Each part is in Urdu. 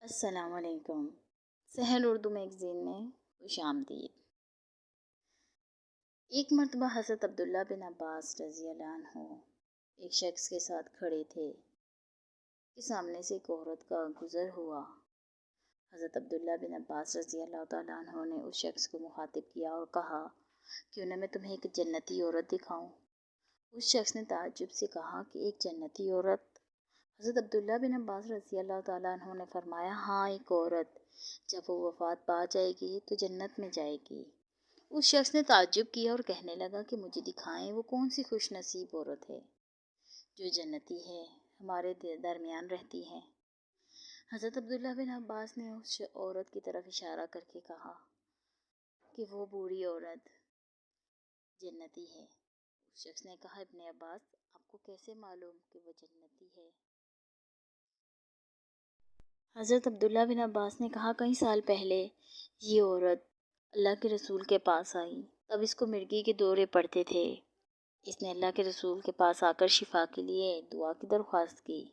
السلام علیکم۔ سحر اردو میگزین میں خوش آمدید۔ ایک مرتبہ حضرت عبداللہ بن عباس رضی اللہ عنہ ایک شخص کے ساتھ کھڑے تھے کہ سامنے سے ایک عورت کا گزر ہوا۔ حضرت عبداللہ بن عباس رضی اللہ تعالیٰ عنہ نے اس شخص کو مخاطب کیا اور کہا کیوں نہ میں تمہیں ایک جنتی عورت دکھاؤں۔ اس شخص نے تعجب سے کہا کہ ایک جنتی عورت؟ حضرت عبداللہ بن عباس رضی اللہ تعالیٰ عنہ نے فرمایا ہاں، ایک عورت جب وہ وفات پا جائے گی تو جنت میں جائے گی۔ اس شخص نے تعجب کیا اور کہنے لگا کہ مجھے دکھائیں وہ کون سی خوش نصیب عورت ہے جو جنتی ہے، ہمارے درمیان رہتی ہے۔ حضرت عبداللہ بن عباس نے اس عورت کی طرف اشارہ کر کے کہا کہ وہ بوڑھی عورت جنتی ہے۔ اس شخص نے کہا ابن عباس آپ کو کیسے معلوم کہ وہ جنتی ہے؟ حضرت عبداللہ بن عباس نے کہا کئی سال پہلے یہ عورت اللہ کے رسول کے پاس آئی، تب اس کو مرگی کے دورے پڑتے تھے۔ اس نے اللہ کے رسول کے پاس آ کر شفا کے لیے دعا کی درخواست کی۔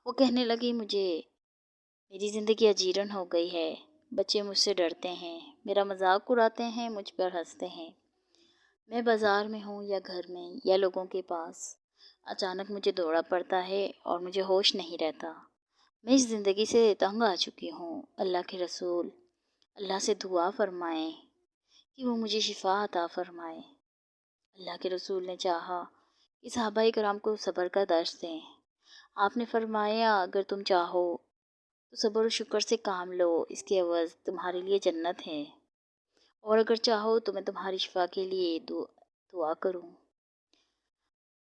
وہ کہنے لگی میری زندگی اجیرن ہو گئی ہے، بچے مجھ سے ڈرتے ہیں، میرا مذاق اڑاتے ہیں، مجھ پر ہنستے ہیں۔ میں بازار میں ہوں یا گھر میں یا لوگوں کے پاس، اچانک مجھے دوڑا پڑتا ہے اور مجھے ہوش نہیں رہتا۔ میں اس زندگی سے تنگ آ چکی ہوں۔ اللہ کے رسول اللہ سے دعا فرمائیں کہ وہ مجھے شفا عطا فرمائے۔ اللہ کے رسول نے چاہا کہ صحابہ کرام کو صبر کا درس دیں۔ آپ نے فرمایا اگر تم چاہو تو صبر و شکر سے کام لو، اس کے عوض تمہارے لیے جنت ہے، اور اگر چاہو تو میں تمہاری شفا کے لیے دعا کروں۔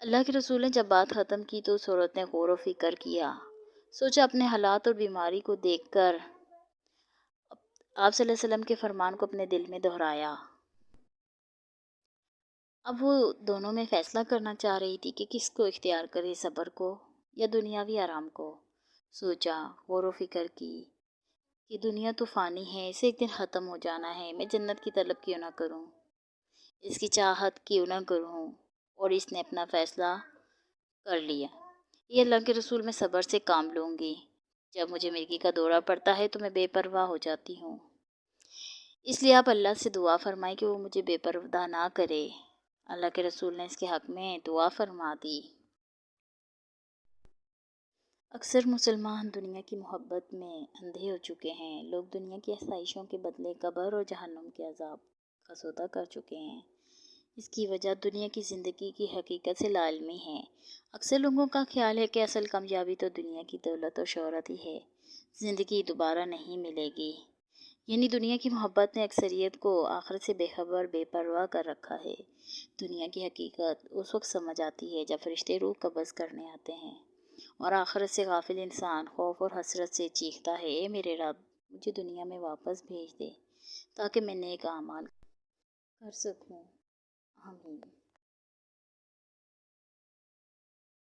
اللہ کے رسول نے جب بات ختم کی تو اس عورت نے غور و فکر کیا، سوچا اپنے حالات اور بیماری کو دیکھ کر آپ صلی اللہ علیہ وسلم کے فرمان کو اپنے دل میں دہرایا۔ اب وہ دونوں میں فیصلہ کرنا چاہ رہی تھی کہ کس کو اختیار کرے، صبر کو یا دنیاوی آرام کو۔ سوچا، غور و فکر کی کہ دنیا تو فانی ہے، اسے ایک دن ختم ہو جانا ہے، میں جنت کی طلب کیوں نہ کروں، اس کی چاہت کیوں نہ کروں، اور اس نے اپنا فیصلہ کر لیا۔ یہ اللہ کے رسول میں صبر سے کام لوں گی، جب مجھے مرگی کا دورہ پڑتا ہے تو میں بے پرواہ ہو جاتی ہوں، اس لیے آپ اللہ سے دعا فرمائیں کہ وہ مجھے بے پرواہ نہ کرے۔ اللہ کے رسول نے اس کے حق میں دعا فرما دی۔ اکثر مسلمان دنیا کی محبت میں اندھے ہو چکے ہیں، لوگ دنیا کی آسائشوں کے بدلے قبر اور جہنم کے عذاب کا سودا کر چکے ہیں۔ اس کی وجہ دنیا کی زندگی کی حقیقت سے لا علمی ہے۔ اکثر لوگوں کا خیال ہے کہ اصل کامیابی تو دنیا کی دولت اور شہرت ہی ہے، زندگی دوبارہ نہیں ملے گی۔ یعنی دنیا کی محبت نے اکثریت کو آخرت سے بے خبر، بے پرواہ کر رکھا ہے۔ دنیا کی حقیقت اس وقت سمجھ آتی ہے جب فرشتے روح قبض کرنے آتے ہیں اور آخرت سے غافل انسان خوف اور حسرت سے چیختا ہے اے میرے رب، مجھے دنیا میں واپس بھیج دے تاکہ میں نیک اعمال کر سکوں۔ آمین۔